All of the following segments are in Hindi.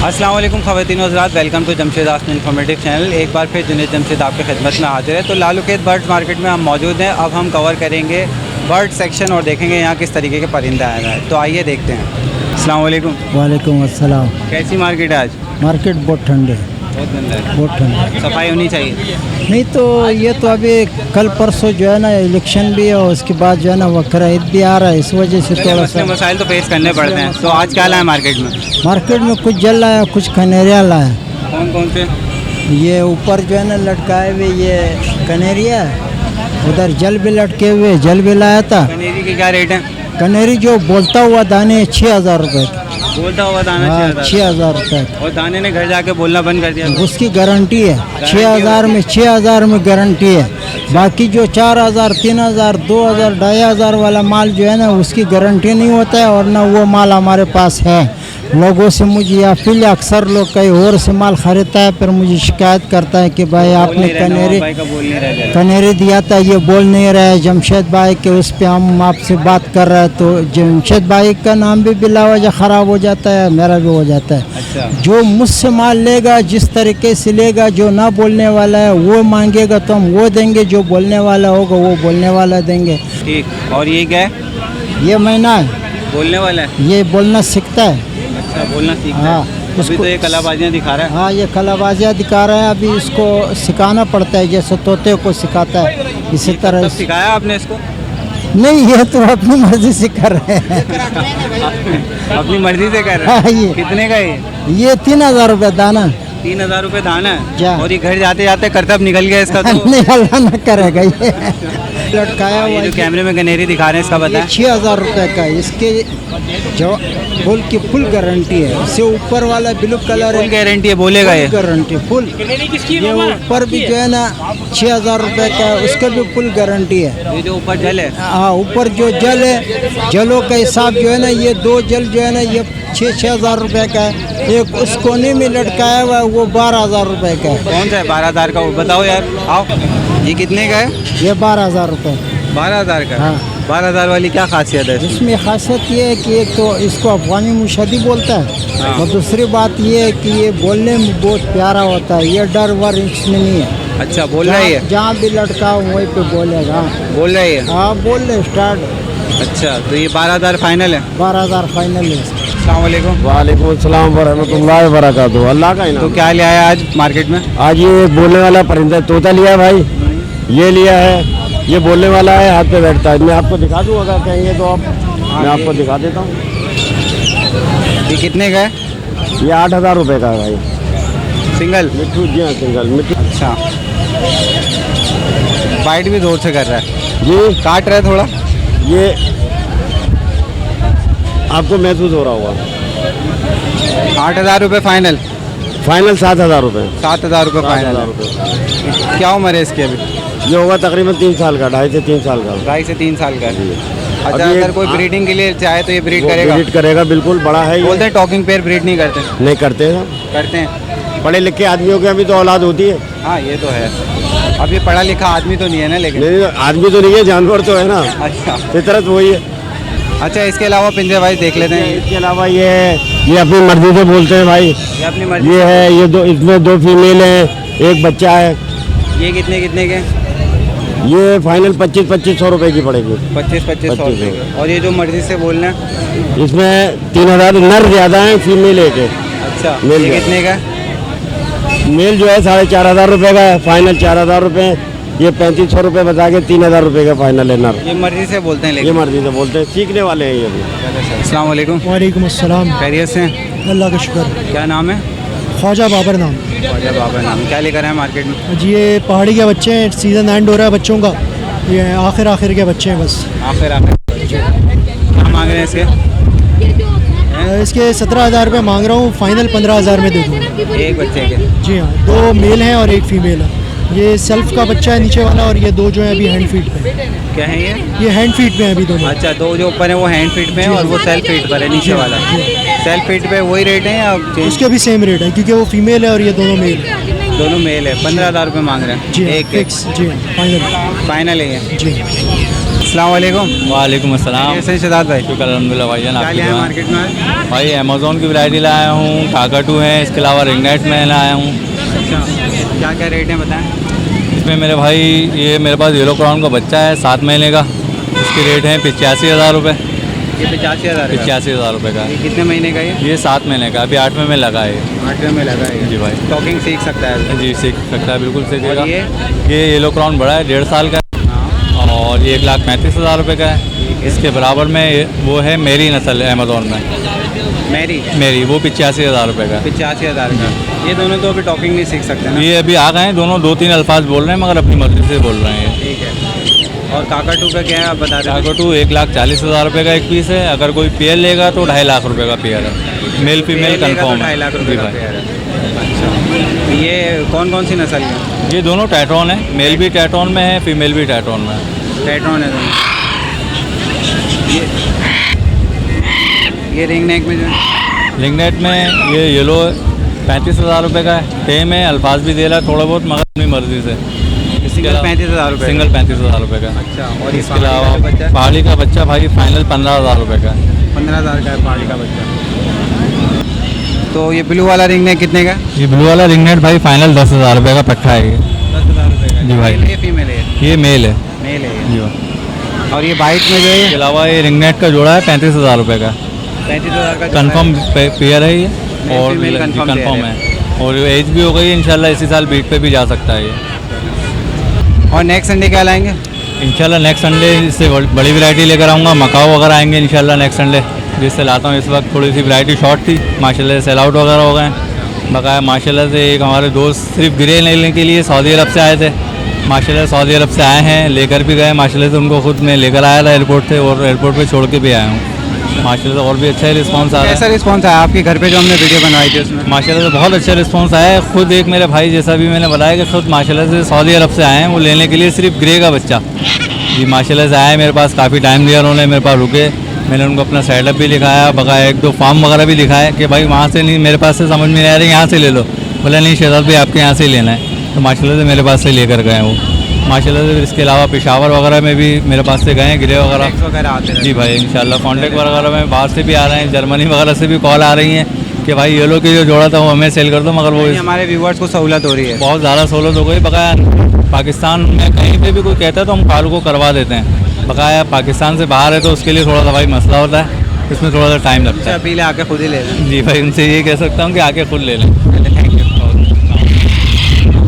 अस्सलाम वालेकुम ख़वातीन व हज़रात, welcome to Jamshed Asmi informative channel. एक बार फिर जुनैद जमशेद आपके खिदमत में हाजिर है। तो लालूखेत बर्ड मार्केट में हम मौजूद हैं। अब हम कवर करेंगे बर्ड सेक्शन और देखेंगे यहाँ किस तरीके के परिंदा आए हैं। तो आइए देखते हैं। अस्सलाम वालेकुम। वालेकुम अस्सलाम। कैसी मार्केट है आज? मार्केट बहुत ठंडे, बहुत गंदा है, बहुत ठंडे। सफाई होनी चाहिए। नहीं तो ये तो अभी कल परसों जो है ना इलेक्शन भी है और उसके बाद जो है ना बकरा ईद भी आ रहा है, इस वजह से थोड़ा सा मसाइल तो फेस करने पड़ते हैं। तो आज क्या लाया मार्केट में? मार्केट में कुछ जल लाया, कुछ कनेरिया लाया। कौन कौन से? ये ऊपर जो है ना लटकाए हुए ये कनेरिया है, उधर जल भी लटके हुए, जल भी लाया था। कनेरी के क्या रेट है? कनेरी जो बोलता हुआ दाने 6,000 रुपये। बोलता हुआ दाना 6,000। 6,000 रुपये। और दाने ने घर जाके बोलना बंद कर दिया। उसकी गारंटी है 6,000 में गारंटी है। बाकी जो 4,000, 3,000, 2,000, 2,500 वाला माल जो है ना उसकी गारंटी नहीं होता है और ना वो माल हमारे पास है। लोगों से मुझे या फिर अक्सर लोग कहीं और से माल खरीदता है, फिर मुझे शिकायत करता है कि भाई आपने कनेरी दिया था, ये बोल नहीं रहा है जमशेद भाई के, उस पर हम आपसे बात कर रहे हैं। तो जमशेद भाई का नाम भी बिला वजह ख़राब हो जाता है, मेरा भी हो जाता है। अच्छा। जो मुझसे माल लेगा, जिस तरीके से लेगा, जो ना बोलने वाला है वो मांगेगा तो हम वो देंगे, जो बोलने वाला होगा वो बोलने वाला देंगे। ठीक। और ये क्या है? ये महीना है, बोलने वाला है। ये बोलना सीखता है। अच्छा, बोलना सीखता हाँ, है। अभी उसको तो ये कलाबाजियाँ दिखा रहा है। हाँ, ये कलाबाजियाँ दिखा रहा है। अभी इसको सिखाना पड़ता है, जैसे तोते को सिखाता है इसी तरह तब सिखाया आपने इसको? नहीं, ये तो अपनी मर्जी से कर रहे हैं। अपनी मर्जी से कर रहे हाँ, हैं। ये कितने का ये 3,000 रुपये दाना। 3,000 रुपये दाना है। क्या? और ये घर जाते जाते करतब निकल गया इसका। तो नहीं, अल्लाह न करेगा। ये लटकाया ये हुआ जो कैमरे में गनेरी दिखा रहे हैं इसका ये बताएं। 6,000 रुपये का। इसके जो फुल की फुल गारंटी है। इससे ऊपर वाला ब्लू कलर है, गारंटी है, बोलेगा ये। Guarantee full. ये ऊपर भी जो है ना 6,000 रुपये का, उसका भी फुल गारंटी है। ये जो ऊपर जल है, हाँ, ऊपर जो जल है, जलों का हिसाब जो है ना, ये 2 जल जो है ना ये 6,000 रुपये का है। एक उस कोने में लटकाया हुआ है वो 12,000 रुपये का है। कौन सा है? 12,000 का। वो बताओ यार, आओ। ये कितने का है? ये 12,000 रुपये। 12,000 का। हाँ। 12,000 वाली क्या खासियत है? इसमें खासियत ये है कि एक तो इसको अफगानी मुशहदी बोलता है। हाँ। और दूसरी बात ये है कि ये बोलने में बहुत प्यारा होता है। ये डर वर इसमें नहीं है। अच्छा, बोल रहा है ये? जहाँ भी लटकाओ वहीं पे बोलेगा। बोल रहा है ये? हाँ, बोल रहे स्टार्ट। अच्छा, तो ये 12,000 फाइनल है। 12,000 फाइनल है। अस्सलाम वालेकुम। वालेकुम अस्सलाम वरहमतुल्लाहि वबरकातुहू। अल्लाह का तो इनाम। क्या ले आया आज मार्केट में? आज ये बोलने वाला परिंदा तोता लिया भाई, ये लिया है। ये बोलने वाला है, हाथ पे बैठता है। मैं आपको दिखा दूँ अगर कहेंगे तो। आप मैं आपको दिखा देता हूँ। ये कितने का है? ये 8,000 रुपये का है भाई। सिंगल? मिट्टू, जी हाँ, सिंगल मिट्टू। अच्छा, बाइट भी जोर से कर रहा है जी, काट रहा है थोड़ा। ये आपको महसूस हो रहा होगा। 8,000 रुपये फाइनल। फाइनल 7,000 रुपये। 7,000 रुपये 7,000 फाइनल। रुपये। क्या उम्र है इसकी अभी? ये होगा तकरीबन 3 साल का, 2.5 से 3 साल का। 2.5 से 3 साल का है। अच्छा, अभी अगर कोई ब्रीडिंग के लिए चाहे तो ये ब्रीड करेगा? ब्रीड करेगा, बिल्कुल। बड़ा है ये। बोलते हैं टॉकिंग पेयर ब्रीड नहीं करते। नहीं करते हैं। करते हैं। पढ़े लिखे आदमियों की अभी तो औलाद होती है। हाँ, ये तो है। अब ये पढ़ा लिखा आदमी तो नहीं है ना, लेकिन। नहीं, आदमी तो नहीं है, जानवर तो है ना। अच्छा। फितरत वही है। अच्छा, इसके अलावा पिंजरे वाइज देख लेते हैं। इसके अलावा ये अपनी मर्जी से बोलते हैं भाई। ये अपनी मर्जी। ये है, ये दो, इसमें 2 फीमेल हैं, एक बच्चा है। ये कितने कितने के? ये फाइनल 2500 रुपये की पड़ेगी। 2500 रुपये के। और ये जो मर्जी से बोलना है? इसमें 3,000 नर ज़्यादा हैं, फीमेल एक है। अच्छा, मिल ये गया। कितने का? मेल जो है 4,500 रुपये का है, फाइनल 4,000 रुपये। ये 3500 रुपये बता के 3,000 रुपये का फाइनल है नर। ये मर्जी से बोलते हैं ये लेकिन। मर्जी से बोलते हैं, सीखने वाले हैं ये भी। अस्सलाम वालेकुम। वालेकुम अस्सलाम। खैरियत से? अल्लाह का शुक्र। क्या नाम है? ख्वाजा बाबर नाम। ख्वाजा बाबर नाम। क्या लेकर आए मार्केट में? जी, ये पहाड़ी के बच्चे हैं, सीज़न एंड हो रहा है बच्चों का। ये आखिर के बच्चे हैं बस। आखिर क्या मांग रहे हैं इसके? इसके 17,000 रुपये मांग रहा हूँ, फाइनल 15,000 में दे दूँगा। एक बच्चे के? जी हाँ, 2 मेल हैं और 1 फीमेल है। ये सेल्फ का बच्चा है नीचे वाला, और ये 2 जो है अभी हैंड फीट पे। क्या है ये? ये हैंड फीट पे है अभी दोनों। अच्छा, 2 जो ऊपर है वो हैंड फीट पे है और वो सेल्फ फीट पर है नीचे वाला। सेल्फ फीट पे वही रेट है या चेंज? उसके भी सेम रेट है क्योंकि वो फीमेल है और ये दोनों मेल है। दोनों मेल है। 15,000 रुपये मांग रहे हैं। जी एक के? फिक्स। जी फाइनल। फाइनल है ये? जी। अस्सलाम वालेकुम। वालेकुम अस्सलाम। कैसे हैं शादात भाई? शुक्र अल्हम्दुलिल्लाह भाईजान। क्या आप लिया है ठीक हैं? मार्केट में आज? भाई अमेज़ॉन की वैरायटी लाया हूँ, काकाटू है, इसके अलावा रिंगनेट में लाया हूँ। अच्छा, क्या क्या रेट है बताएं? इसमें मेरे भाई ये मेरे पास येलो क्राउन का बच्चा है 7 महीने का, इसके रेट हैं 85,000 रुपये। ये 85,000 का। 85,000 रुपये का। ये कितने महीने का है? ये 7 महीने का, अभी 8वें में लगा है। 8वें में लगा है। जी भाई। टॉकिंग सीख सकता है? जी सीख सकता है, बिल्कुल सीखेगा। और ये येलो क्राउन बड़ा है, 1.5 साल का है और ये 1,35,000 रुपये का है। इसके बराबर में वो है मेरी नस्ल है अमेज़ॉन में, मेरी वो 85,000 रुपये का है। 85,000 का। ये दोनों तो अभी टॉकिंग नहीं सीख सकते ना? ये अभी आ गए हैं दोनों, 2-3 अल्फाज बोल रहे हैं मगर अपनी मर्जी से बोल रहे हैं। ठीक है। और काकाटू का क्या है आप बता रहे थे? काकाटू 1,40,000 रुपये का एक पीस है, अगर कोई पेयर लेगा तो 2.5 लाख रुपये का पेयर है। मेल फीमेल कन्फर्म 2.5 लाख रुपये का पेयर है। अच्छा, ये कौन कौन सी नस्ल है? ये दोनों टैट्रॉन है, मेल भी टैट्रॉन में है, फीमेल भी टैट्रॉन में है। टैट्रॉन है दोनों। ये रिंग नेक में जो है? लिंगनेट में ये येलो 35,000 रुपये का है, टेम है, अल्फाज भी दे रहा है थोड़ा बहुत मगर अपनी मर्जी से। सिंगल 35,000 रुपये? सिंगल 35,000 रुपये का। अच्छा, और इसके अलावा पहाड़ी का बच्चा भाई फाइनल 15,000 रुपये का है। 15,000 का है पहाड़ी का बच्चा। तो ये ब्लू वाला रिंग नेक कितने का? ये ब्लू वाला रिंगनेट भाई फाइनल 10,000 रुपये का पट्टा है ये। 10,000 रुपये का? जी भाई। ये फीमेल है? ये मेल है। मेल है जी ये। भाई। और ये वाइट में जो है? इसके अलावा ये रिंगनेट का जोड़ा है 35,000 रुपये का। 35,000 का कंफर्म पेयर है ये और फीमेल कंफर्म कंफर्म है और एज भी हो गई है, इंशाल्लाह इसी साल बीट पे भी जा सकता है ये। और नेक्स्ट संडे क्या लाएंगे? इंशाल्लाह नेक्स्ट संडे इससे बड़ी वैरायटी लेकर आऊँगा, मकाओ वगैरह आएंगे इंशाल्लाह नेक्स्ट संडे, जिससे लाता हूँ। इस वक्त थोड़ी सी वैरायटी शॉर्ट थी, माशाल्लाह से सेल आउट वगैरह हो गए। बकाया माशाल्लाह से एक हमारे दोस्त सिर्फ ग्रे लेने के लिए सऊदी अरब से आए थे, माशाल्लाह सऊदी अरब से आए हैं, लेकर भी गए माशाल्लाह से, उनको खुद मैं लेकर आया था एयरपोर्ट से और एयरपोर्ट पे छोड़ के भी आया हूँ माशाल्लाह से। और भी अच्छा रिस्पांस आ रहा है। कैसा रिस्पांस आया आपके घर पे जो हमने वीडियो बनवाई थी उसमें? माशाल्लाह से बहुत अच्छा रिस्पांस आया है। खुद एक मेरे भाई जैसा भी मैंने बताया कि खुद माशाल्लाह से सऊदी अरब से आए हैं वो लेने के लिए सिर्फ ग्रे का बच्चा। जी माशाल्लाह से आए मेरे पास, काफ़ी टाइम दिया उन्होंने, मेरे पास रुके, मैंने उनको अपना सेटअप भी दिखाया, बकाया 1-2 फार्म वगैरह भी दिखाया कि भाई वहाँ से नहीं, मेरे पास से समझ में नहीं आ रही, यहाँ से ले लो। बोला नहीं शहजाद भाई आपके यहाँ से ही लेना है, तो माशाल्लाह से मेरे पास से लेकर गए वो माशाल्लाह से। इसके अलावा पेशावर वगैरह में भी मेरे पास से गए हैं ग्रे वगैरह आते हैं? जी भाई इंशाल्लाह कॉन्टैक्ट वगैरह में बाहर से भी आ रहे हैं, जर्मनी वगैरह से भी कॉल आ रही हैं कि भाई येलो की जो जोड़ा था वो हमें सेल कर दो, मगर वो हमारे व्यूवर्स को सहूलत हो रही है? बहुत ज़्यादा सहूलत हो गई। बकाया पाकिस्तान में कहीं पे भी कोई कहता है तो हम कॉल को करवा देते हैं, बकाया पाकिस्तान से बाहर है तो उसके लिए थोड़ा सा भाई मसला होता है, इसमें थोड़ा सा टाइम लगता है। अपील आके खुद ही ले लें? जी भाई उनसे ये कह सकता हूँ कि आके खुद ले लें। Thank you.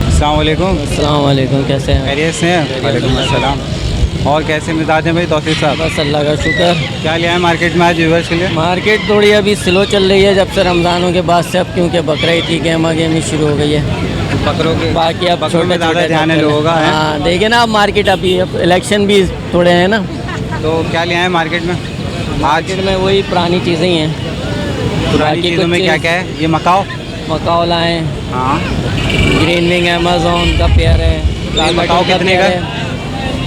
अस्सलाम वालेकुम। अस्सलाम वालेकुम, कैसे हैं? खैरियत से हैं? वालेकुम अस्सलाम। और कैसे मिजाज हैं भाई तौसीफ साहब? बस अल्लाह का शुक्र। क्या लिया है मार्केट में आज व्यूवर्स के लिए? मार्केट थोड़ी अभी स्लो चल रही है जब से रमज़ानों के बाद से, अब क्योंकि बकरीद की गेमा गेमी शुरू हो गई है। बकरों के बाकी अब बकरों में छोटे ज़्यादा छोटे ध्यान है लोगों का है? हाँ देखिए ना, अब मार्केट अभी अब इलेक्शन भी थोड़े हैं ना, तो क्या लिया है मार्केट में आज? मार्केट में वही पुरानी चीज़ें ही हैं। पुरानी चीज़ों में क्या क्या है? ये मकाओ? मकाओ लाएँ, हाँ। ग्रीन विंग अमेज़ॉन का पेयर है। मकाओ कितने का?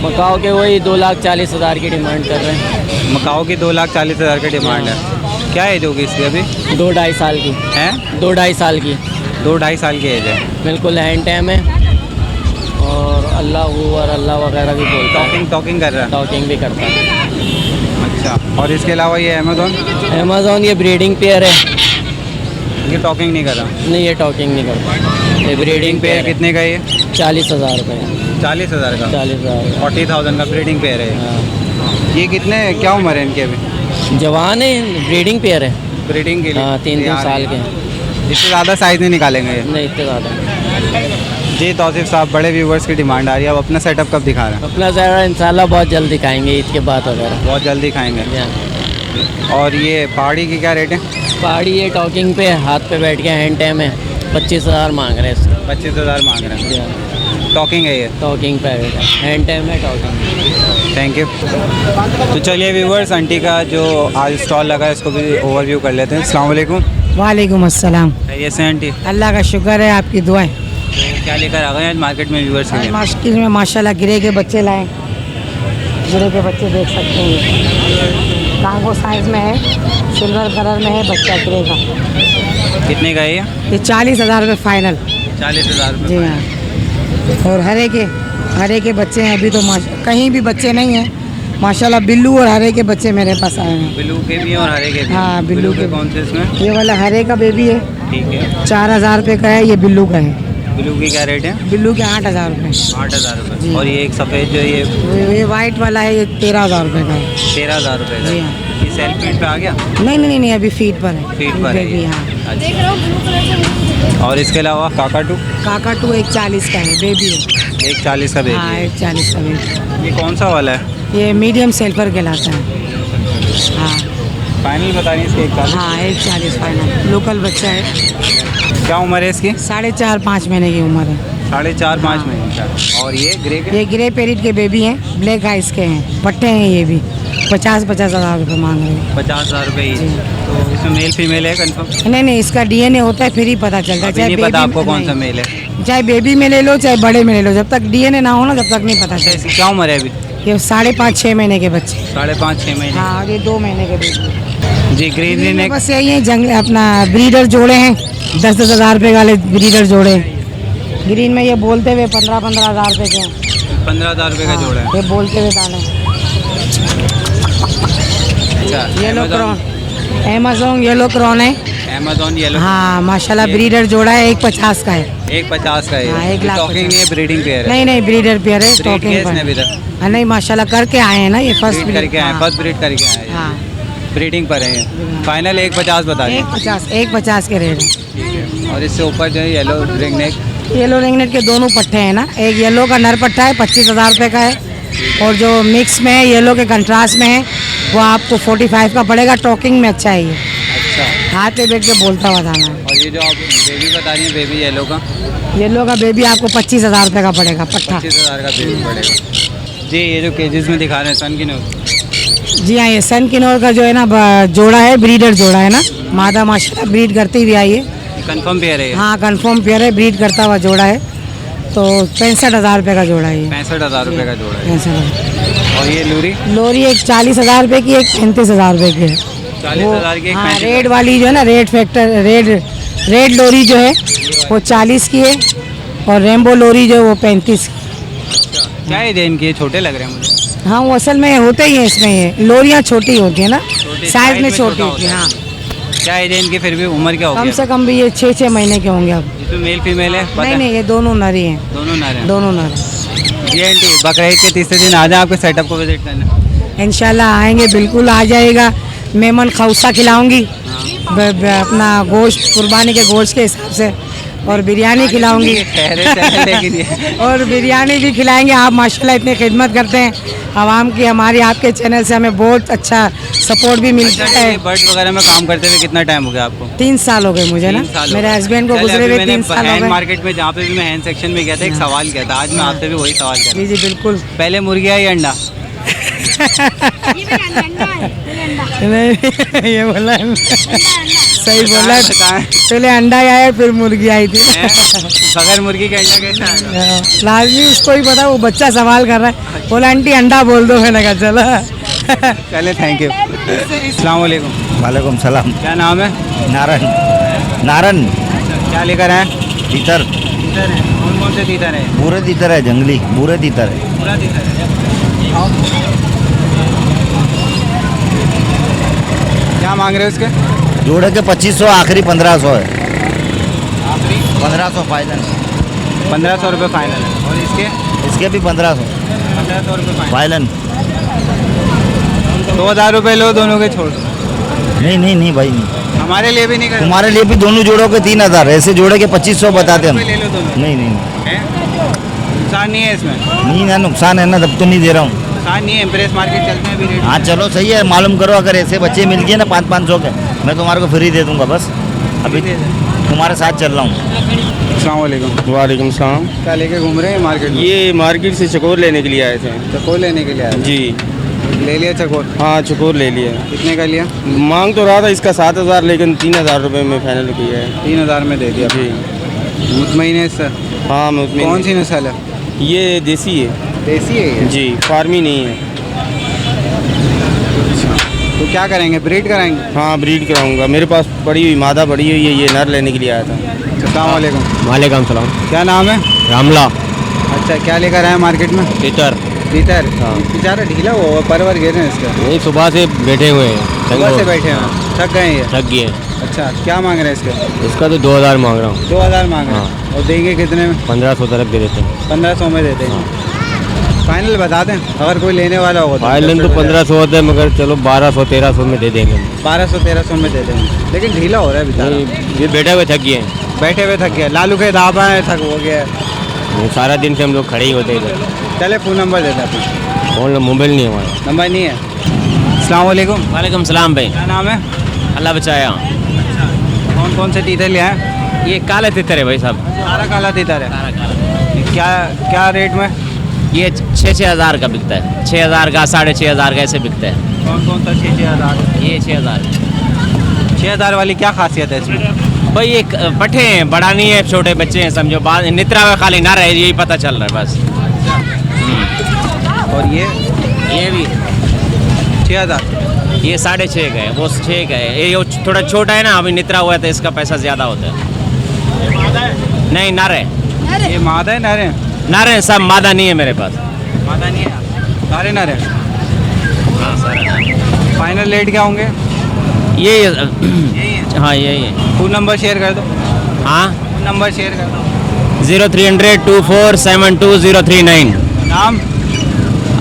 मकाओ के वही 2,40,000 की डिमांड कर रहे हैं। मकाओ की 2,40,000 की डिमांड है। क्या एज होगी इसकी अभी? 2-2.5 साल की है? 2-2.5 साल की 2-2.5 साल की एज है। बिल्कुल हैंड टाइम है और अल्लाह वगैरह भी बोलता है, टॉकिंग कर रहा है? टॉकिंग भी करता है। अच्छा, और इसके अलावा ये अमेज़ॉन ये ब्रीडिंग पेयर है। ये टॉकिंग नहीं कर रहा? नहीं, ये टॉकिंग नहीं करता, ये ब्रीडिंग पेयर है। कितने का ये? 40,000 रुपये। 40,000 का? 40,000 40,000 का ब्रीडिंग पेयर है। हाँ। ये कितने, क्या उम्र है इनकी अभी? जवान है, ब्रीडिंग पेयर है। ब्रीडिंग के लिए? हाँ, 3 साल के हैं। इससे ज़्यादा साइज़ नहीं निकालेंगे ये? नहीं, इतने ज़्यादा। जी तौसीफ साहब, बड़े व्यूवर्स की डिमांड आ रही है, अब अपना सेटअप कब दिखा रहे हैं? अपना ज़रा इंशाल्लाह बहुत जल्द दिखाएंगे, ईद के बाद वगैरह बहुत जल्दी खाएंगे। हाँ। और ये पहाड़ी की क्या रेट है? पहाड़ी ये टॉकिंग पे हाथ पे बैठ के हैंड टाइम है, 25,000 मांग रहे हैं इसका। 25,000 मांग रहे हैं? टॉकिंग है ये? टॉकिंग पे हैंड टाइम है, टॉकिंग। Thank you. तो चलिए व्यूवर्स, आंटी का जो आज स्टॉल लगा है इसको भी ओवरव्यू कर लेते हैं। अस्सलाम वालेकुम। वालेकुम अस्सलाम। खैरियत से आंटी? अल्लाह का शुक्र है, आपकी दुआएं। तो क्या लेकर आ गए आज मार्केट में व्यूवर्स के लिए? मार्केट में माशाल्लाह गिरे के बच्चे लाए, गिरे के बच्चे देख सकते हैं। कांगो साइज में है, सिल्वर कलर में है बच्चा गिरे का। कितने का है ये 40,000 रुपये फाइनल। 40,000 जी हाँ। और हरे के बच्चे हैं, अभी तो कहीं भी बच्चे नहीं हैं, माशाल्लाह बिल्लू और हरे के बच्चे मेरे पास आए हैं। ब्लू के भी हैं और हरे के भी। हाँ, ब्लू के कौन से इसमें? ये वाला हरे का बेबी है, ठीक है। 4000 रुपये का है। ये बिल्लू का है, ब्लू की क्या रेट है? बिल्लू के 8000 रुपये। 8000 रुपये। जी। और ये एक सफ़ेद जो ये ये वाइट वाला है, ये 13000 रुपये का है। 13000 रुपये जी का। हाँ। ये सेल्फ फीड पे आ गया? नहीं, अभी फीट पर है। फीड पर है बेबी, ये। हाँ। अच्छा। और इसके अलावा काकाटू? काकाटू एक 40 का है, बेबी है। 140 का बेबी हाँ, है। 140 का बेबी। ये कौन सा वाला है? ये मीडियम सेल्फर कहलाता है। हाँ फाइनल बता रही है इसके 140? हाँ, 140 फाइनल। लोकल बच्चा है, क्या उम्र है इसकी? 4.5-5 महीने की उम्र है। 4.5-5 महीने का। और ये ग्रे के? ये ग्रे पेरिट के बेबी हैं, ब्लैक आइस के हैं, पट्टे हैं। ये भी 50 हज़ार रुपये मांग रहे हैं। 50,000 रुपये ही। जी। तो इसमें मेल फीमेल है कंफर्म? नहीं, इसका डीएनए होता है, फिर ही पता चलता है। अभी नहीं पता आपको कौन सा मेल है? चाहे बेबी में ले लो, चाहे बड़े में ले लो, जब तक डीएनए ना हो ना, तब तक नहीं पता अच्छा, चलता। इसकी क्या उम्र है अभी? ये 5.5-6 महीने के बच्चे। 5.5-6 महीने। हाँ, और ये 2 महीने के बेबी। जी। ग्रीन ग्रीन में नेक? बस यही है, जंगल अपना ब्रीडर जोड़े हैं, 10-10 हज़ार रुपये वाले ब्रीडर जोड़े हैं। ग्रीन में ये बोलते हुए 15-15 हज़ार रुपये के हैं। 15,000 रुपये का हाँ, जोड़ा है। ये बोलते हुए दाने। अच्छा। Yellow crown, Amazon yellow crown है। Amazon yellow. हाँ, माशाल्लाह ये- ब्रीडर जोड़ा है, 1.50 का है। 1.50 का है। हाँ, 1 लाख टॉकिंग 50। नहीं है, ब्रीडिंग पेयर है। नहीं, ब्रीडर पेयर है, ब्रीड स्टॉकिंग किया इसने पर। अभी तक? हाँ, नहीं माशाल्लाह करके आए हैं ना, ये फर्स्ट ब्रीड करके आए, फर्स्ट ब्रीड करके आए हैं। हाँ, ब्रीडिंग पर है। फाइनल 1.50 बता रहे हैं। 1.50 के रेट है। और इससे ऊपर जो है येलो रिंग नेक? येलो रिंगनेट के दोनों पट्टे हैं ना, एक येलो का नर पट्टा है, 25,000 रुपये का है, और जो मिक्स में है येलो के कंट्रास्ट में है, वो आपको 45 का पड़ेगा। टॉकिंग में अच्छा है ये, अच्छा। हाथ पे बैठ के बोलता हुआ दाना है। और ये जो आप बेबी बता रही हैं, बेबी येलो का? येलो का बेबी आपको 25,000 रुपये का पड़ेगा पट्टा। 25,000 का बेबी पड़ेगा। जी। ये जो केजेस में दिखा रहे हैं सन की न्यूज़? जी हाँ, ये सन किनोर का जो है ना जोड़ा है, ब्रीडर जोड़ा है ना, मादा माशाल्लाह ब्रीड करती हुई आई है। कंफर्म पेयर है ये? हाँ, कंफर्म पेयर है, ब्रीड करता हुआ जोड़ा है। तो 65,000 रुपये का जोड़ा है ये। 65,000 रुपये का जोड़ा है। 65,000। और ये लूरी? लोरी एक 40,000 रुपये की, एक 35,000 रुपये की है। 40,000 की एक? हाँ, 35,000 रेड वाली जो है ना, रेड लोरी जो है वो 40 की है, और रेनबो लोरी जो है वो 35 की। क्या है इनके? ये छोटे लग रहे हैं मुझे। हाँ, वो असल में होते ही हैं इसमें, ये लोरियाँ छोटी होती है ना, छोटी साइज में छोटा छोटी होती है। होता हाँ, क्या है इनकी? फिर भी उम्र क्या कम होगी? से कम भी ये 6-6 महीने के होंगे अब। इसमें मेल फीमेल है पता? नहीं, ये दोनों नरी हैं, दोनों नर हैं। दोनों नर हैं। जी आंटी, बकरीद के तीसरे दिन आ जाए आपके सेटअप को विजिट करने। इंशाल्लाह आएंगे, बिल्कुल आ जाएगा। मेमन खौसा खिलाऊंगी, अपना गोश्त कुर्बानी के गोश्त के हिसाब से, और बिरयानी खिलाऊंगी। ठहरे चले, लेकिन ये और बिरयानी भी खिलाएंगे। आप माशाल्लाह इतनी खिदमत करते हैं आवाम की, हमारी आपके चैनल से हमें बहुत अच्छा सपोर्ट भी मिलता अच्छा, है। ये बर्ड वगैरह में काम करते हुए कितना टाइम हो गया आपको? 3 साल हो गए मुझे ना, 3 साल हो मेरे गए। हस्बैंड को चले, गुजरे अभी हुए मैंने 3 साल हो हैंड गए। मार्केट में जहाँ पे भी मैं हैंड सेक्शन में गया था, एक सवाल किया था, आज मैं आपसे भी वही सवाल किया जी था। बिल्कुल। पहले मुर्गी आई अंडा? नहीं, ये बोला है। सही बोला है। बताएं। पहले अंडा आया, फिर मुर्गी आई थी। बगैर मुर्गी के अंडा कैसे आएगा? लाजमी उसको ही पता, वो बच्चा सवाल कर रहा है, बोला आंटी अंडा बोल दो, मैंने कहा चलो। चले, थैंक यू। अस्सलाम वालेकुम। वालेकुम सलाम। क्या नाम है? नारन क्या लेकर आए? तीतर, तीतर है। कौन कौन से तीतर है? पूरे तीतर है, जंगली पूरे तीतर है। पूरा तीतर है। क्या मांग रहे हो उसके? जोड़े के 2500, आखिरी 1500 है। आखिरी 1500 फाइनल। 1500 रुपये फाइनल है। और इसके? इसके भी 1500 1500 रुपये फाइनल। फाइनल। 2000 रुपये लो, दोनों के छोड़ दो। नहीं भाई नहीं, हमारे लिए भी नहीं कर? तुम्हारे लिए भी दोनों जोड़ों के 3000, ऐसे जोड़े के 2500 बताते हम। ले लो दोनों। नहीं, हैं? नुकसान नहीं है इसमें? नहीं ना, नुकसान है ना, तब तो नहीं दे रहा हूँ। नुकसान नहीं है, इम्प्रेस मार्केट चलते हैं अभी रेट। हाँ चलो सही है, मालूम करो, अगर ऐसे बच्चे मिल गए ना 500-500 के, मैं तुम्हारे को फ्री दे दूंगा। बस अभी तुम्हारे साथ चल रहा हूँ। अस्सलाम वालेकुम। वालेकुम सलाम। क्या लेके घूम रहे हैं मार्केट में? ये मार्केट से चकोर लेने के लिए आए थे। चकोर लेने के लिए आए? जी ले लिया चकोर? हाँ, चकोर ले लिया। कितने का लिया? मांग तो रहा था इसका 7,000, लेकिन 3,000 रुपये में फाइनल किया है। 3000 में दे दिया। जी मुतमईन है इससे? हाँ, मैं उसमें कौन सी नस्ल है? ये देसी है। देसी है ये? जी, फार्मी नहीं है। तो क्या करेंगे, ब्रीड कराएंगे? हाँ, ब्रीड कराऊंगा। मेरे पास पड़ी हुई मादा पड़ी हुई है, ये नर लेने के लिए आया था। अस्सलाम वालेकुम। वालेकुम सलाम। क्या नाम है? रामला अच्छा, क्या लेकर आए मार्केट में? तीतर। तीतर हाँ। बेचारा ढीला हुआ परवर गिर रहे हैं इसका। नहीं सुबह से बैठे हुए हैं सुबह से बैठे हैं, थक गए हैं ये। थक गए। अच्छा, क्या मांग रहे हैं इसके? इसका तो 2000 मांग रहा हूँ। 2000 मांग रहे हैं और देंगे कितने में? 1500 तक दे देते हैं। 1500 में दे देंगे। फाइनल बता दें अगर कोई लेने वाला होगा फाइनल तो 1500 होता है, मगर चलो 1200-1300 में दे देंगे। 1200-1300 में दे देंगे, लेकिन ढीला हो रहा है बेचारा। नहीं, ये बैठे हुए थक गए हैं। बैठे हुए थक गया, लालू के दाब आए थक हो गया। ये सारा दिन से हम लोग खड़े ही होते हैं इधर। चले फ़ोन नंबर देते हैं अपना। फोन मोबाइल नहीं है हमारा। नंबर नहीं है। अस्सलाम वालेकुम। वालेकुम सलाम भाई। क्या नाम है? अल्लाह बचाया। कौन कौन से तीतर ले आए? ये काले तितर है भाई साहब। सारा काला तीतर है। काला काला। क्या क्या रेट में? ये 6,000 का बिकता है, 6,000 का, 6,500 का ऐसे बिकता है। कौन कौन सा? 6,000। ये 6,000। 6,000 वाली क्या खासियत है इसमें? भाई ये पट्टे हैं, बड़ा नहीं है, छोटे बच्चे हैं समझो। बाद नित्रा में खाली ना रहे, यही पता चल रहा है बस। और ये भी 6,000। ये 6.5 का है, वो 6 का है। ये थोड़ा छोटा है ना, अभी नित्रा हुआ है तो इसका पैसा ज़्यादा होता है। नहीं ना रहे, ये मादा है नर है? ना रहे सब, मादा नहीं है मेरे पास। मादा नहीं है, सारे नर है। हाँ सारा। फाइनल रेट क्या होंगे? ये यही है। हाँ यही है। फ़ोन नंबर शेयर कर दो। हाँ फ़ोन नंबर शेयर कर दो। 0300 2472 नाम?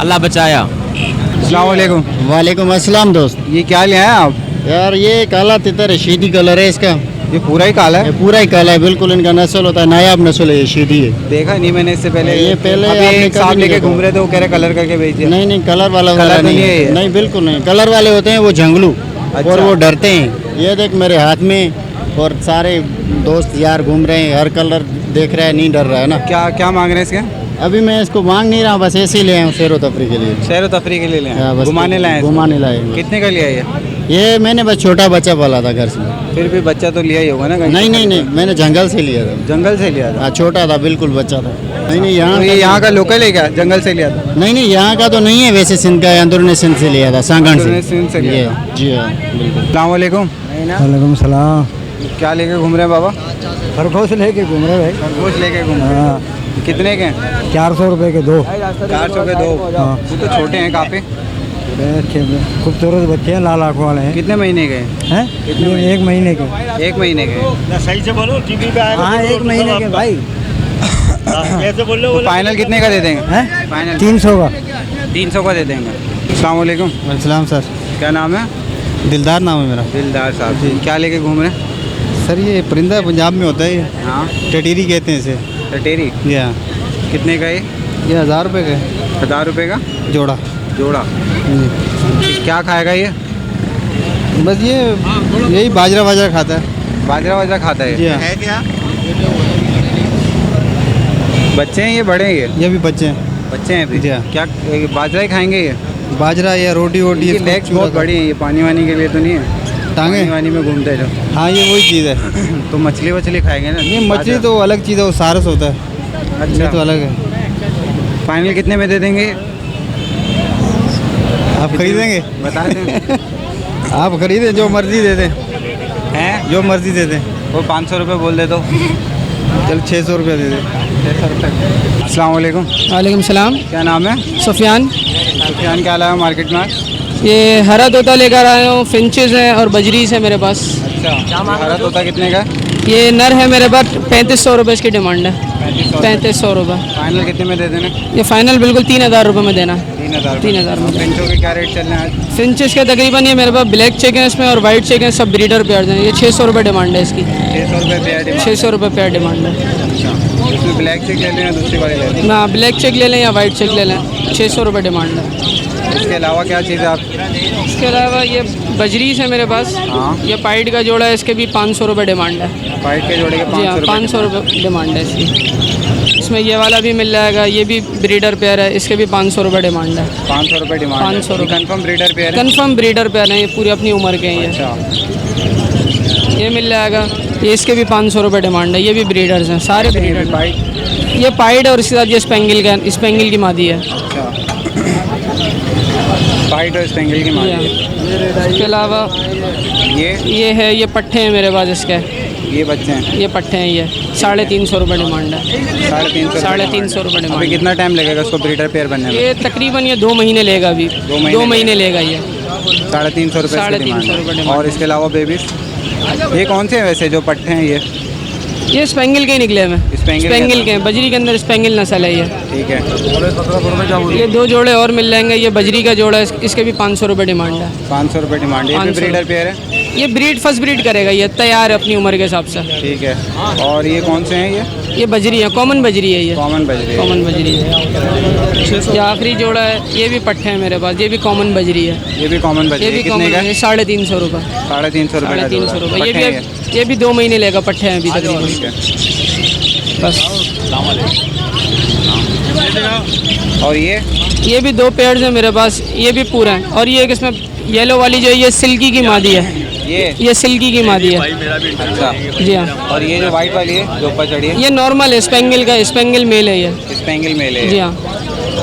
अल्लाह बचाया। अस्सलाम वालेकुम। वालेकुम अस्सलाम दोस्त। ये क्या ले आए आप? यार ये काला तितर है, शीदी कलर है इसका। ये पूरा ही काला ये है? पूरा ही काला है, बिल्कुल इनका नस्ल होता है, नायाब नस्ल है, ये शीदी है। देखा नहीं मैंने इससे पहले। ये पहले अभी आपने एक कभी साहब नहीं लेके देखा। घूम रहे थे, वो कह रहे कलर करके भेज दिया। नहीं कलर वाला कलर नहीं नहीं है ये? है। नहीं बिल्कुल नहीं, कलर वाले होते हैं वो झंगलू। अच्छा। और वो डरते हैं। ये देख मेरे हाथ में, और सारे दोस्त यार घूम रहे हैं, हर कलर देख रहा है, नहीं डर रहा है ना। क्या क्या मांग रहे हैं इसके? अभी मैं इसको मांग नहीं रहा, बस ऐसे ही ले आया हूँ सैर व तफरी के लिए। सैर व तफरी के लिए ले आए? हाँ, बस घुमाने लाए हैं? घुमाने लाए हैं। कितने का लिया ये मैंने बस छोटा बच्चा पाला था घर से। फिर भी बच्चा तो लिया ही होगा ना कहीं? नहीं मैंने जंगल से लिया था। जंगल से लिया था? हाँ, छोटा था, बिल्कुल बच्चा था। नहीं तो ये यहाँ का लोकल है क्या? जंगल से लिया था? नहीं यहाँ का तो नहीं है, वैसे सिंध का है, अंदरूनी सिंध से लिया था, सांगण अंदरूनी सिंध से लिया ये, जी हाँ बिल्कुल। अस्सलाम वालेकुम। वालेकुम सलाम। क्या लेके घूम रहे हैं बाबा? खरगोश लेके घूम रहे भाई। खरगोश लेके घूम रहे हैं। कितने के हैं? 400 रुपए के 2। 400 के 2। ये तो छोटे हैं काफ़ी। अच्छे खूबसूरत बच्चे हैं, लाल आँखों वाले हैं। कितने महीने के हैं? कितने? 1 महीने के। 1 महीने के। सही से बोलो, टीवी पे आएगा। हाँ 1 महीने के भाई। कैसे बोल तो फाइनल कितने का दे देंगे? हैं? फाइनल 300 का। 300 का दे देंगे। अस्सलाम वालेकुम। सलाम सर। क्या नाम है? दिलदार नाम है मेरा। दिलदार साहब जी। क्या लेके घूम रहे हैं? सर ये परिंदा पंजाब में होता है, हाँ, टटीरी कहते हैं इसे। टटेरी। ये कितने का ये? 1000 रुपये का 1000 रुपये का जोड़ा। जोड़ा। क्या खाएगा ये? बस ये यही बाजरा वाजरा खाता है। बाजरा वाजरा खाता है जी ये? हाँ। है क्या? बच्चे हैं ये बड़े हैं ये भी बच्चे हैं। बच्चे हैं अभी? जी हाँ। क्या बाजरा ही खाएंगे ये? बाजरा या रोटी वोटी। ये लेग्स बहुत बड़ी हैं, ये पानी वानी के लिए तो नहीं है? टांगे? पानी वानी में घूमते हैं जो। हाँ ये वही चीज़ है। तो मछली वछली खाएंगे ना? ये मछली बाजरा। तो अलग चीज़ है, वो सारस होता है। अच्छा। ये तो अलग है। फाइनल कितने में दे देंगे? आप खरीदेंगे? बता दें। आप खरीदें, जो मर्जी दे दें। हैं? जो मर्जी दे दें। वो 500 रुपये बोल दे दो। चल 600 रुपये दे दें। 600 रुपये। अस्सलाम वालेकुम। वालेकुम सलाम। क्या नाम है? सुफियान। सुफियान। क्या लाया मार्केट में आज? ये हरा तोता लेकर आया हूँ, फिंचेस हैं और बजरीस है मेरे पास। अच्छा। हरा तोता कितने का? ये नर है मेरे पास, 3500 रुपये इसकी डिमांड है। 3500 रुपये। फाइनल कितने में दे देना? ये फाइनल बिल्कुल 3000 रुपये में देना। 3000। 3000 में। पेंटो के क्या रेट चल रहे हैं आज? फिंचेस के तकरीबन ये मेरे पास ब्लैक चेक है इसमें और वाइट चेक है, सब ब्रीडर पेयर हैं। ये 600 रुपये डिमांड है इसकी। 600 रुपये पेयर डिमांड। 600 रुपये पेयर डिमांड है। अच्छा। इसमें ब्लैक चेक ले लें या दूसरी वाली ले लें? ना ब्लैक चेक ले लें या वाइट चेक ले लें, 600 रुपये डिमांड है। इसके अलावा क्या चीज़ है आप? इसके अलावा ये बजरीस है मेरे पास। हाँ। ये पाइट का जोड़ा है, इसके भी 500 रुपये डिमांड है। वाइट के जोड़े के जी हाँ 500 रुपये डिमांड है इसकी। इसमें ये वाला भी मिल जाएगा, ये भी ब्रीडर पेयर है, इसके भी 500 रुपये डिमांड है। 500 रुपये डिमांड। 500 रुपये। कन्फर्म ब्रीडर पेयर है? कन्फर्म ब्रीडर पेयर है, ये पूरी अपनी उम्र के हैं ये। अच्छा। ये मिल जाएगा, ये इसके भी 500 रुपये डिमांड है। ये भी ब्रीडर्स हैं, सारे ब्रीडर। वाइट। ये पाइड है और इसके साथ ये स्पेंगल का, स्पेंगल की मादी है। अच्छा। वाइट और स्पेंगल की मादी है। इसके अलावा ये है, ये पट्टे हैं मेरे पास इसके। ये बच्चे हैं? ये पट्टे हैं, ये 350 रुपये डिमांड है। 350 रुपये अभी डिमांड। कितना टाइम लगेगा उसको ब्रीडर पेयर बनने में? ये तकरीबन ये 2 महीने लेगा अभी, 2 महीने लेगा ये। 350 रुपये 350 रुपये डिमांड। और इसके अलावा बेबीज ये कौन से हैं वैसे जो पट्टे हैं ये स्पेंगल के निकले हैं, स्पेंगल के हैं, बजरी के अंदर स्पेंगल नस्ल है ये। ठीक है। ये 2 जोड़े और मिल जाएंगे, ये बजरी का जोड़ा है, इसके भी 500 रुपये डिमांड है। 500 रुपये डिमांड। ये भी 500 ब्रीडर पेयर है? ये ब्रीड फर्स्ट ब्रीड करेगा, ये तैयार है अपनी उम्र के हिसाब से। ठीक है। और ये कौन से हैं ये बजरी है, कॉमन बजरी है ये। कॉमन बजरी है। कॉमन बजरी है। ये आखिरी जोड़ा है, ये भी पट्टे हैं मेरे पास, ये भी कॉमन बजरी है। ये भी कॉमन बजरी ये है। भी कितने कॉमन का? है, 350 रुपये। 350 रुपये का 350 जोड़ा। रुपये। पट्टे हैं ये भी 2 महीने लेगा, पट्टे हैं अभी तकरीबन। ठीक है। बस। और ये भी 2 पेयर्स हैं मेरे पास, ये भी पूरा है। और ये एक इसमें येलो वाली जो है ये सिल्की की मादी है, ये सिल्की की मादी है। अच्छा। जी हाँ। और ये जो वाइट वाली है जो ऊपर चढ़ी है? ये नॉर्मल है, स्पेंगल का, स्पेंगल मेल है ये। स्पेंगल मेल है? जी हाँ,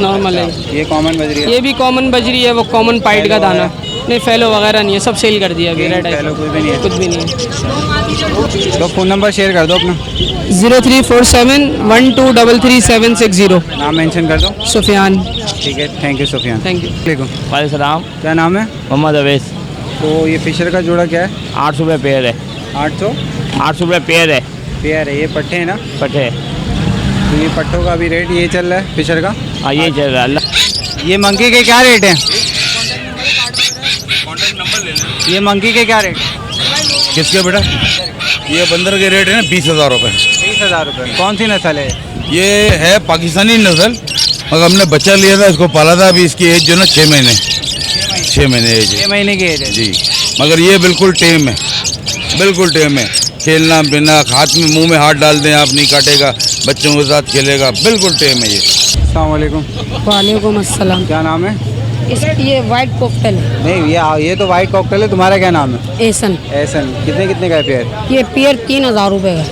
नॉर्मल है। ये कॉमन बजरी है? ये भी कॉमन बजरी है, वो कॉमन पाइट का दाना। नहीं, फैलो वगैरह नहीं है, सब सेल कर दिया अभी। रेड फैलो कुछ भी नहीं है? कुछ भी नहीं है। तो फ़ोन नंबर शेयर कर दो अपना। 034712333760। नाम मेंशन कर दो। सुफियान। ठीक है, thank you Sufiyan. Thank you. वाले सलाम, क्या नाम है? मोहम्मद अवैस। तो ये फिशर का जोड़ा क्या है? 800 रुपये पेयर है। 800 रुपये पेयर है। पेयर है। ये पट्टे हैं ना? पट्टे। तो ये पट्टों का अभी रेट ये चल रहा है फिशर का? हाँ, ये चल रहा है। ये मंकी के क्या रेट है? ये मंकी के क्या रेट? किसके बेटा? ये बंदर के रेट है ना 20,000 रुपये। 20,000 रुपये। कौन सी नस्ल है? ये है पाकिस्तानी नस्ल, मगर हमने बच्चा लिया था, इसको पाला था। अभी इसकी एज जो ना 6 महीने 6 महीने एज है। 6 महीने की एज है जी। मगर ये बिल्कुल टेम है, बिल्कुल टेम है। खेलना पीना, हाथ में मुंह में हाथ डाल दें आप नहीं काटेगा, बच्चों के साथ खेलेगा, बिल्कुल टेम है ये। अस्सलाम वालेकुम। वालेकुम अस्सलाम। क्या नाम है? ये वाइट कॉकटेल है। नहीं, ये तो वाइट कॉकटेल है। तुम्हारा क्या नाम है? एसन। एहसन। कितने कितने का है पेयर? ये पेयर 3,000 रुपये का।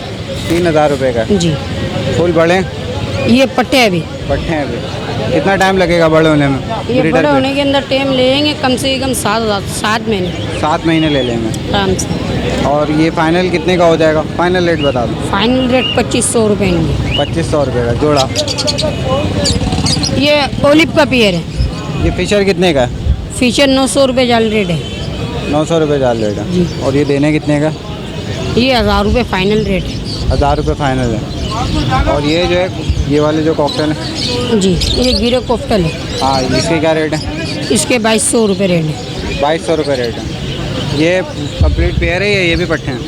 3,000 रुपये का? जी। फुल बड़े? ये पट्टे हैं अभी। पट्टे हैं अभी। कितना टाइम लगेगा बड़े होने में? ये ब्रीडर बड़े पे? होने के अंदर टाइम लेंगे कम से कम 7 महीने 7 महीने ले लेंगे आराम से। और ये फाइनल कितने का हो जाएगा? फाइनल रेट बता दो। फाइनल रेट 2500 रुपये इनके। 2500 रुपये का जोड़ा। ये ओलिव का पेयर है। ये फिशर कितने का है? फीचर 900 रुपये जाल रेट है। 900 रुपये जाल रेट है। जी। और ये देने कितने का? ये 1000 रुपये फाइनल रेट है। 1000 रुपये फाइनल है। और ये जो है ये वाले जो कॉकटेल है? जी, ये गिरे कोफ्टल है। हाँ, इसके क्या रेट है? इसके 2200 रुपये रेट है। 2200 रुपये रेट है। ये कंप्लीट पेयर है या ये भी पट्टे हैं?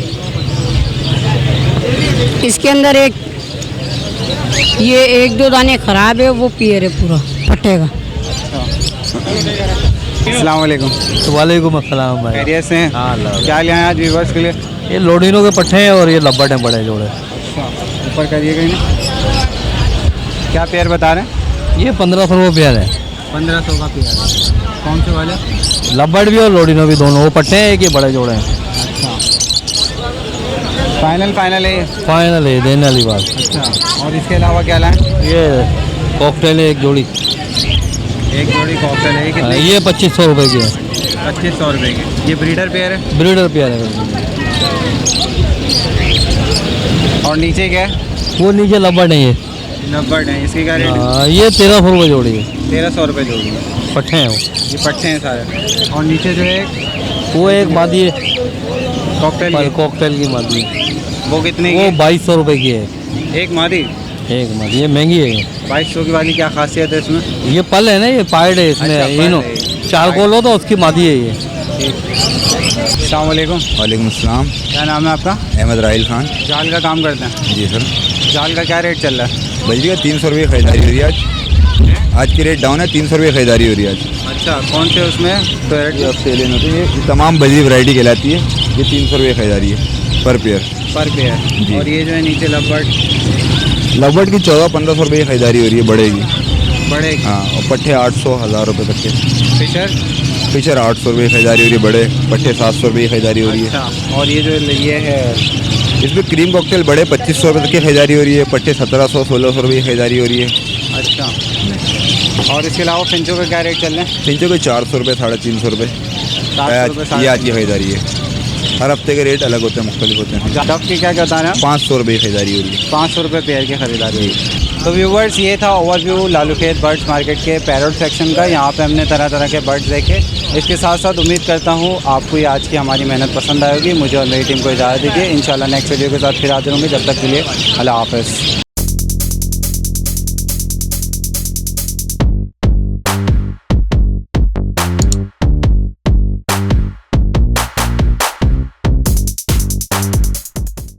इसके अंदर ये 1-2 दाने ख़राब है, वो पेयर है पूरा पट्टे का। अस्सलाम वालेकुम। वालेकुम अस्सलाम भाई। खैरियत से हैं? हाँ, क्या ले आए आज व्यूवर्स के लिए? ये लोडिनो के पट्टे हैं और ये लब्बट हैं बड़े जोड़े। ऊपर करिए कहीं ना। क्या पेयर बता रहे हैं? ये 1500 रुपये पेयर है। 1500 का पेयर है। कौन से वाले? लब्बट भी और लोडिनो भी, दोनों वो पट्टे हैं, एक ये बड़े जोड़े हैं। फाइनल है ये? फाइनल है, देने वाली बात। अच्छा। और इसके अलावा क्या लाएं? ये कॉकटेल है एक जोड़ी। एक जोड़ी कॉकटेल है। ये कितने? ये 2500 रुपये की है। 2500 रुपये की। ये ब्रीडर पेयर है? ब्रीडर पेयर है। और नीचे क्या है? वो नीचे लब्बट है ये। लब्बर्ड है। इसकी क्या रेट है? ये 1300 रुपये जोड़ी है। 1300 रुपये जोड़ी। पट्टे हैं वो। ये पट्टे हैं सारे। और नीचे जो है वो एक मादी है, कॉकटेल कॉकटेल की मादी है। वो कितने की? वो 2200 रुपये की है। एक मादी? एक मादी, ये महंगी है। 2200 की वाली क्या खासियत है इसमें? ये पल है ना, ये पाइड है इसमें। अच्छा, इनो पल है। चारकोल हो तो उसकी मादी है ये। अस्सलाम वालेकुम। वालेकुम अस्सलाम। क्या नाम है आपका? अहमद राहिल खान। जाल का काम करते हैं? जी सर। जाल का क्या रेट चल रहा है? बजरी का 300 रुपये खरीदारी हो रही है आज की रेट डाउन है। 300 रुपये खरीदारी हो रही है आज। अच्छा। कौन से उसमें तो ये ऑस्ट्रेलियन होती है, ये तमाम बजरी वैरायटी कहलाती है। ये 300 रुपये खरीदारी है पर पेयर। पर पेयर? जी। और ये जो है नीचे लब्बर्ड? लवबर्ड की 1400-1500 रुपये खरीदारी हो रही है बड़े की। बड़े की? हाँ। और पट्टे 800-1000 रुपये तक के। फिशर? फिशर 800 रुपये खरीदारी हो रही है, बड़े पट्टे 700 रुपये खरीदारी हो रही है। अच्छा। और ये जो ये है इसमें क्रीम कॉकटेल बड़े 2500 रुपये तक की खरीदारी हो रही है, पट्टे 1700-1600 रुपये की खरीदारी हो रही है। अच्छा। और इसके अलावा फिंचों का क्या रेट चल रहे हैं? फिंचों के 400 रुपये 350 रुपये। 700 रुपये? ये आज की खरीदारी है। हर हफ्ते के रेट अलग होते हैं, मुख्तलिफ होते हैं। डब की क्या बता रहे हैं? 500 रुपये की खरीदारी हो रही है। 500 रुपये पेयर की खरीदारी। तो व्यूवर्स, ये था ओवरव्यू लालूखेत बर्ड्स मार्केट के पैरोट सेक्शन का। यहाँ पे हमने तरह तरह के बर्ड्स देखे। इसके साथ साथ उम्मीद करता हूँ आपको ये आज की हमारी मेहनत पसंद आएगी। मुझे और मेरी टीम को इजाज़त दीजिए। इंशाल्लाह नेक्स्ट वीडियो के साथ फिर हाजिर होंगे। जब तक के लिए अल्लाह हाफ़िज़।